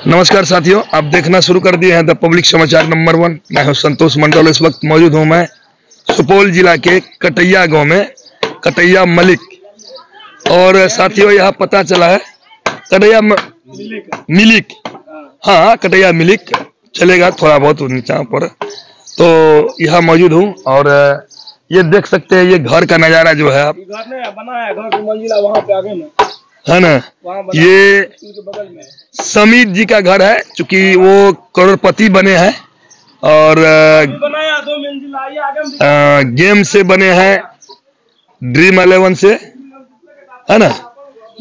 नमस्कार साथियों, आप देखना शुरू कर दिए हैं द पब्लिक समाचार नंबर 1। मैं हूं संतोष मंडल। इस वक्त मौजूद हूं मैं सुपौल जिला के कटैया गांव में, कटैया मलिक। और साथियों यहाँ पता चला है कटैया मिलिक, हाँ कटैया मिलिक चलेगा, थोड़ा बहुत नीचा पर। तो यहाँ मौजूद हूँ और ये देख सकते हैं, ये घर का नज़ारा जो है, आप घर नहीं बना है, घर की मंजिला वहाँ पे आगे में है ना। ये बगल में समीर जी का घर है, चूंकि वो करोड़पति बने हैं और बनाया 2 मंजिला गेम से बने हैं, ड्रीम 11 से, है ना।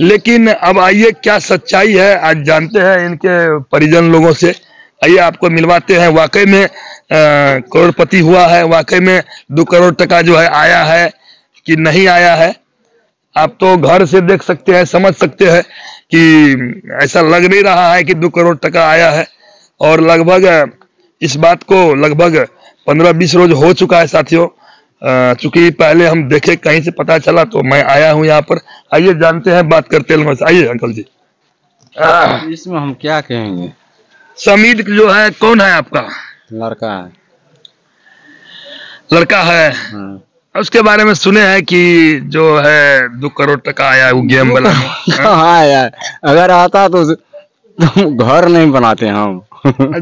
लेकिन अब आइए क्या सच्चाई है आज जानते हैं इनके परिजन लोगों से। आइए आपको मिलवाते हैं, वाकई में करोड़पति हुआ है, वाकई में 2 करोड़ टका जो है आया है कि नहीं आया है। आप तो घर से देख सकते हैं, समझ सकते हैं कि ऐसा लग नहीं रहा है कि 2 करोड़ टका आया है। और लगभग इस बात को लगभग 15-20 रोज हो चुका है साथियों। चूंकि पहले हम देखे, कहीं से पता चला तो मैं आया हूं यहाँ पर। आइए जानते हैं, बात करते हैं। आइए अंकल जी। इसमें हम क्या कहेंगे। समीर जो है, कौन है आपका? लड़का है। लड़का है। उसके बारे में सुने हैं कि जो है 2 करोड़ टका आया है वो गेम वाला। हाँ यार, अगर आता तो घर नहीं बनाते हम।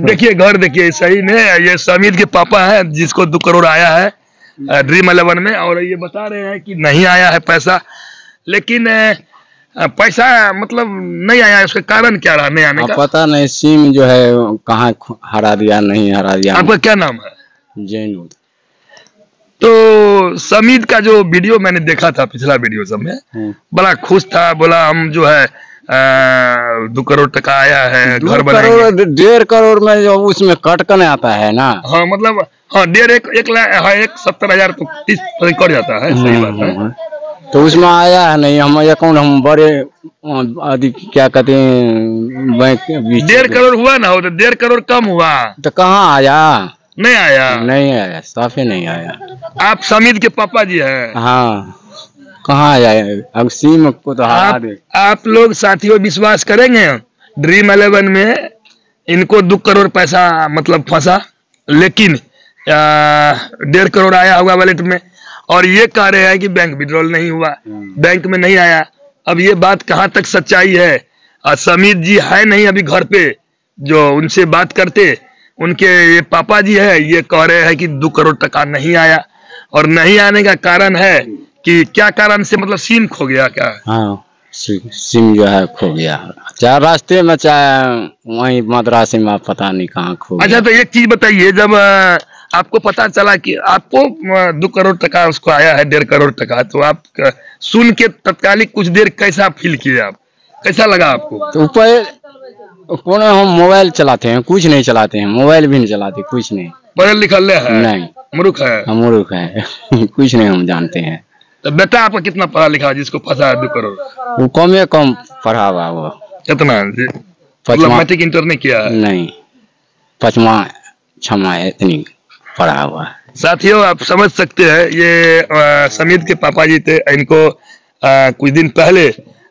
देखिए घर देखिए, सही नहीं, ये समीर के पापा है जिसको 2 करोड़ आया है ड्रीम 11 में। और ये बता रहे हैं कि नहीं आया है पैसा। लेकिन पैसा मतलब नहीं आया, उसका कारण क्या रहा नहीं आने का? पता नहीं, सिम जो है कहाँ हरा दिया, नहीं हरा दिया। आपका क्या नाम है? जैन। तो समीर का जो वीडियो मैंने देखा था, पिछला वीडियो सब में बड़ा खुश था, बोला हम जो है 2 करोड़ टका आया है, घर बनाएंगे। 1.5 करोड़ में जो उसमें कटकन आता है ना। हाँ मतलब हाँ, 1,70,000 तो 30 कट जाता है, सही बात है। तो उसमें आया है नहीं, हम अकाउंट हम बड़े अधिक क्या कहते हैं बैंक 1.5 करोड़ हुआ ना हो तो 1.5 करोड़ कम हुआ तो कहाँ आया? नहीं आया, नहीं आया, साफे नहीं आया। आप समीर के पापा जी हैं? हाँ, कहाँ आया? अब सिम को तो हरा दे। आप लोग साथियों विश्वास करेंगे, ड्रीम 11 में इनको 2 करोड़ पैसा मतलब फंसा, लेकिन 1.5 करोड़ आया होगा वॉलेट में। और ये कह रहे हैं कि बैंक विड्रॉल नहीं हुआ, बैंक में नहीं आया। अब ये बात कहाँ तक सच्चाई है? समीर जी है नहीं अभी घर पे, जो उनसे बात करते उनके ये पापा जी है, ये कह रहे हैं कि 2 करोड़ टका नहीं आया। और नहीं आने का कारण है कि क्या कारण से, मतलब सिम खो गया क्या? हाँ, सिम जो है खो गया, चाहे रास्ते में चाहे वहीं मद्रास में, पता नहीं कहाँ खो गया। अच्छा, तो एक चीज बताइए, जब आपको पता चला कि आपको 2 करोड़ टका उसको आया है, 1.5 करोड़ टका, तो आप सुन के तत्कालिक कुछ देर कैसा फील किए आप? कैसा लगा आपको? तो ऊपर कौन, हम मोबाइल चलाते हैं, कुछ नहीं चलाते हैं, मोबाइल भी नहीं चलाते, कुछ नहीं। पढ़े लिखल है? नहीं, मूर्ख है। हम मूर्ख है। कुछ नहीं हम जानते हैं। तो बेटा आपका कितना पढ़ा लिखा जिसको फंसा है 2 करोड़? वो कम पढ़ा हुआ। वो कितना? मतलब मैट्रिक इंटर नहीं किया है? नहीं, 5वां 6वां इतनी पढ़ा हुआ। साथियों आप समझ सकते हैं, ये समीर के पापा जी थे। इनको कुछ दिन पहले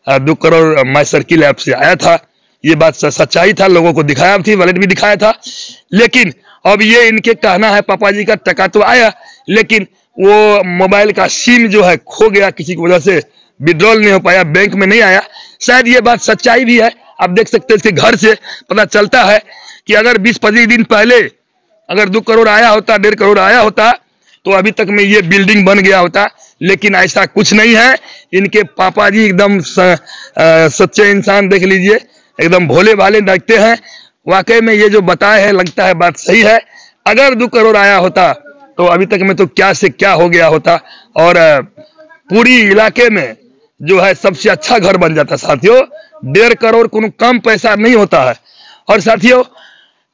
2 करोड़ माई सर्किल ऐप से आया था। ये बात सच्चाई था, लोगों को दिखाया थी, वॉलेट भी दिखाया था। लेकिन अब ये इनके कहना है, पापा जी का टका तो आया, लेकिन वो मोबाइल का सिम जो है खो गया, किसी की वजह से विड्रॉल नहीं हो पाया, बैंक में नहीं आया। शायद ये बात सच्चाई भी है। आप देख सकते हैं, इसके घर से पता चलता है कि अगर 20-25 दिन पहले अगर 2 करोड़ आया होता, 1.5 करोड़ आया होता, तो अभी तक में ये बिल्डिंग बन गया होता। लेकिन ऐसा कुछ नहीं है। इनके पापा जी एकदम सच्चे इंसान, देख लीजिए, एकदम भोले भाले लगते हैं। वाकई में ये जो बताए हैं, लगता है बात सही है। अगर 2 करोड़ आया होता तो अभी तक में तो क्या से क्या हो गया होता, और पूरी इलाके में जो है सबसे अच्छा घर बन जाता। साथियों 1.5 करोड़ कोनो कम पैसा नहीं होता है। और साथियों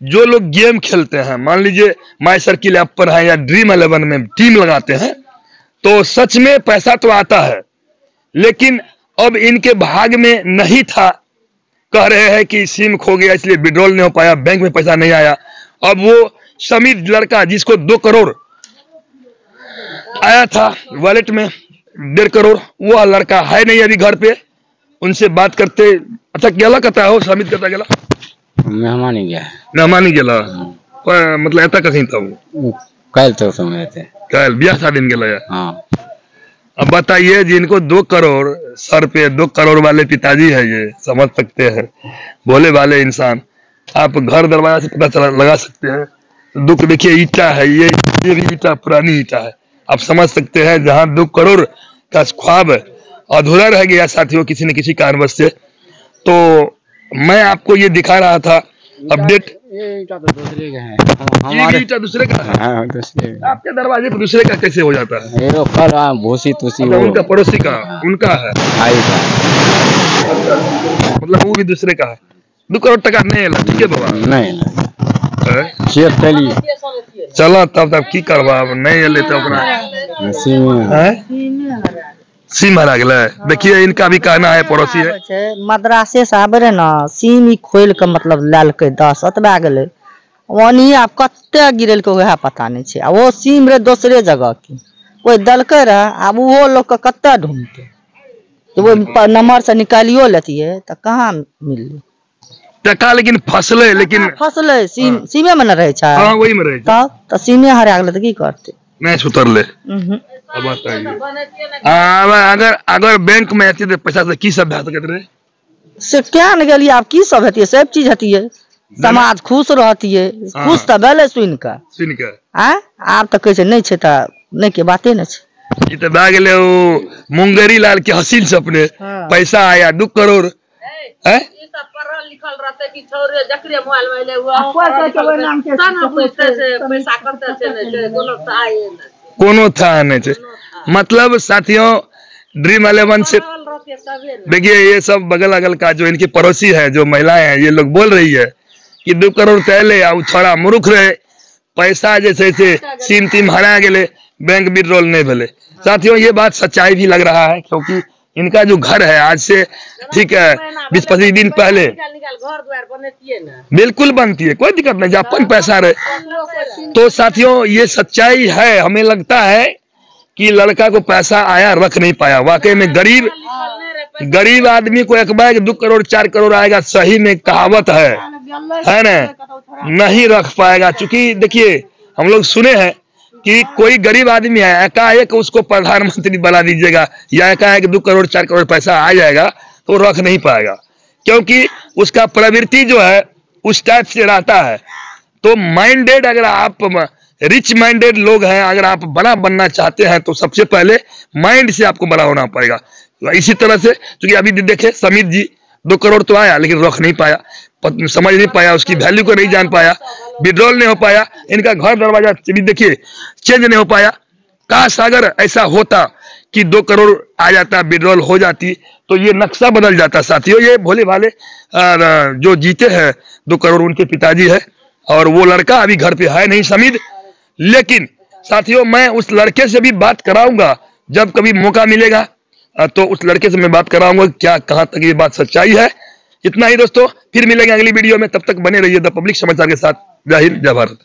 जो लोग गेम खेलते हैं, मान लीजिए माई सर्किल ऐप पर है या ड्रीम 11 में टीम लगाते हैं, तो सच में पैसा तो आता है, लेकिन अब इनके भाग में नहीं था। कह रहे हैं कि सिम खो गया इसलिए विड्रॉल नहीं हो पाया, बैंक में पैसा नहीं आया। अब वो समीर लड़का जिसको 2 करोड़ आया था वॉलेट में, 1.5 करोड़, वो लड़का है नहीं अभी घर पे। उनसे बात करते, अच्छा गला कहता हो, समीर कहता गला मेहमान ही गया है। मेहमान ही गेला मतलब एता कहीं था वो कल तो समय थे। कल ब्याह शादी में गेला। हाँ। अब बताइए जिनको 2 करोड़ सर पे 2 करोड़ वाले पिताजी है, ये समझ सकते हैं, भोले वाले इंसान। आप घर दरवाजा से पता चला लगा सकते हैं। दुख देखिए, ईटा है ये भी ईटा, पुरानी ईटा है। आप समझ सकते हैं जहां 2 करोड़ का ख्वाब अधूरा रह गया साथियों किसी न किसी कारणवश से। तो मैं आपको ये दिखा रहा था अपडेट। ये ईटा तो दूसरे के हैं, ये हमारे भी ईटा दूसरे का है? हाँ दूसरे के। आपके दरवाजे पर दूसरे का कैसे हो जाता है? ये तो कल भूसी तुसी अच्छा, वो उनका पड़ोसी का, उनका है, भाई का। मतलब वो भी दूसरे का है। 2 करोड़ टका नहीं है, ठीक है बाबा। नहीं हैं? चेक चली चलो तब की करवा, अब नहीं एले तो अपना सिम हरा गया। देखिए इनका भी कहना है, पड़ोसी है। मद्रासे से आबे रहे ना, सिम ही खोल के मतलब लालके 10 अतबा गेले। वनी आब कते गिरल के वह पता नहीं छे। आ वो सिम रे दूसरे जगह की कोई दलके रहे, आब वो लोग के कते ढूंढते, वो नंबर से निकालियो लेतिए तो कहाँ मिलले टका, लेकिन फसले, लेकिन फसले सीमे में न रहे छा। हाँ वही में रहे तब तो सीमे हरा गेले तो की करते, नहीं सुतरले। अब बताइए अगर बैंक में आती तो पैसा से की सब भा सकते रहे से क्या न गेलिए। आप की सब हेतिए, सब चीज हेतिए, समाज खुश रहती है, खुश तो भेले सुन के। आप तो कहे नहीं छे त नहीं के बाते न छे। ई तो भा गेले ओ मुंगेरी लाल के हसीन सपने। पैसा आया 2 करोड़ है, पढ़ल लिखल रहते कि छोरे जकरे मोबाइल में ले हुआ पैसा करते से कोनो था नहीं थे। मतलब साथियों ड्रीम 11 से देखिए, ये सब बगल अगल का जो इनकी पड़ोसी है, जो महिलाएं हैं, ये लोग बोल रही है कि 2 करोड़ पहले अब छोड़ा मुरुख रहे, पैसा जैसे सिम तिम हरा गेले, बैंक विड्रॉल नहीं भेले। साथियों ये बात सच्चाई भी लग रहा है, क्योंकि इनका जो घर है आज से ठीक है 20-25 दिन पहले बिल्कुल बनती है, कोई दिक्कत नहीं, अपन पैसा रहे। तो साथियों ये सच्चाई है। हमें लगता है कि लड़का को पैसा आया, रख नहीं पाया। वाकई में गरीब आदमी को एक बार 2 करोड़ 4 करोड़ आएगा, सही में कहावत है ना, नहीं रख पाएगा। चूंकि देखिए हम लोग सुने हैं कि कोई गरीब आदमी है, एकाएक उसको प्रधानमंत्री बना दीजिएगा या एकाएक 2 करोड़ 4 करोड़ पैसा आ जाएगा तो रख नहीं पाएगा, क्योंकि उसका प्रवृत्ति जो है उस टाइप से रहता है। तो माइंडेड, अगर आप रिच माइंडेड लोग हैं, अगर आप बड़ा बनना चाहते हैं तो सबसे पहले माइंड से आपको बड़ा होना पड़ेगा। इसी तरह से क्योंकि अभी देखे समीर जी 2 करोड़ तो आया, लेकिन रख नहीं पाया, समझ नहीं पाया, उसकी वैल्यू को नहीं जान पाया, विड्रॉल नहीं हो पाया, इनका घर दरवाजा भी देखिए चेंज नहीं हो पाया। काश अगर ऐसा होता कि 2 करोड़ आ जाता, विड्रॉल हो जाती, तो ये नक्शा बदल जाता। साथियों ये भोले भाले जो जीते हैं 2 करोड़ उनके पिताजी है, और वो लड़का अभी घर पे है नहीं समीर। लेकिन साथियों मैं उस लड़के से भी बात कराऊंगा, जब कभी मौका मिलेगा तो उस लड़के से मैं बात कराऊंगा क्या कहां तक ये बात सच्चाई है। इतना ही दोस्तों, फिर मिलेंगे अगली वीडियो में, तब तक बने रहिए द पब्लिक समाचार के साथ। जय हिंद, जय भारत।